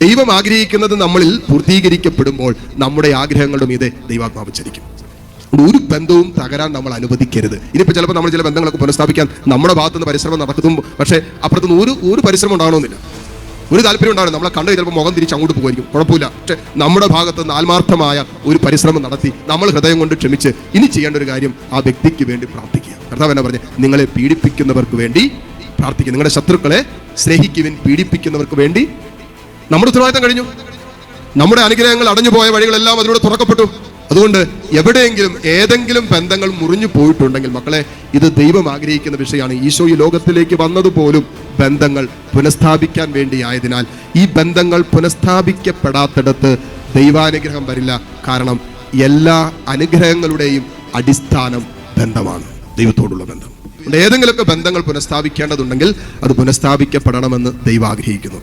ദൈവം ആഗ്രഹിക്കുന്നത് നമ്മളിൽ പൂർത്തീകരിക്കപ്പെടുമ്പോൾ നമ്മുടെ ആഗ്രഹങ്ങളുടെ മീതെ ദൈവാത്മാവ് ചലിക്കും. ഒരു ബന്ധവും തകരാൻ നമ്മൾ അനുവദിക്കരുത്. ഇനിയിപ്പോൾ ചിലപ്പോൾ നമ്മൾ ചില ബന്ധങ്ങളൊക്കെ പുനഃസ്ഥാപിക്കാൻ നമ്മുടെ ഭാഗത്തുനിന്ന് പരിശ്രമം നടക്കുമ്പോൾ, പക്ഷേ അപ്പുറത്തുനിന്ന് ഒരു പരിശ്രമം ഉണ്ടാകണമെന്നില്ല, ഒരു താല്പര്യം ഉണ്ടാകണം. നമ്മളെ കണ്ട് ചിലപ്പോൾ മുഖം തിരിച്ച് അങ്ങോട്ട് പോകുമായിരിക്കും, കുഴപ്പമില്ല. പക്ഷേ നമ്മുടെ ഭാഗത്തുനിന്ന് ആത്മാർത്ഥമായ ഒരു പരിശ്രമം നടത്തി നമ്മൾ ഹൃദയം കൊണ്ട് ക്ഷമിച്ച് ഇനി ചെയ്യേണ്ട ഒരു കാര്യം ആ വ്യക്തിക്ക് വേണ്ടി പ്രാർത്ഥിക്കുക. കർത്താവ് എന്നാ പറഞ്ഞ്, നിങ്ങളെ പീഡിപ്പിക്കുന്നവർക്ക് വേണ്ടി പ്രാർത്ഥിക്കുക, നിങ്ങളുടെ ശത്രുക്കളെ സ്നേഹിക്കുവിൻ, പീഡിപ്പിക്കുന്നവർക്ക് വേണ്ടി. നമ്മുടെ ഉത്തരവാദിത്തം കഴിഞ്ഞു. നമ്മുടെ അനുഗ്രഹങ്ങൾ അടഞ്ഞുപോയ വഴികളെല്ലാം അതിലൂടെ തുറക്കപ്പെട്ടു. അതുകൊണ്ട് എവിടെയെങ്കിലും ഏതെങ്കിലും ബന്ധങ്ങൾ മുറിഞ്ഞു പോയിട്ടുണ്ടെങ്കിൽ മക്കളെ, ഇത് ദൈവം ആഗ്രഹിക്കുന്ന വിഷയമാണ്. ഈശോ ഈ ലോകത്തിലേക്ക് വന്നതുപോലും ബന്ധങ്ങൾ പുനഃസ്ഥാപിക്കാൻ വേണ്ടിയായതിനാൽ ഈ ബന്ധങ്ങൾ പുനഃസ്ഥാപിക്കപ്പെടാത്തിടത്ത് ദൈവാനുഗ്രഹം വരില്ല. കാരണം എല്ലാ അനുഗ്രഹങ്ങളുടെയും അടിസ്ഥാനം ബന്ധമാണ്, ദൈവത്തോടുള്ള ബന്ധം. ഏതെങ്കിലുമൊക്കെ ബന്ധങ്ങൾ പുനഃസ്ഥാപിക്കേണ്ടതുണ്ടെങ്കിൽ അത് പുനഃസ്ഥാപിക്കപ്പെടണമെന്ന് ദൈവം ആഗ്രഹിക്കുന്നു.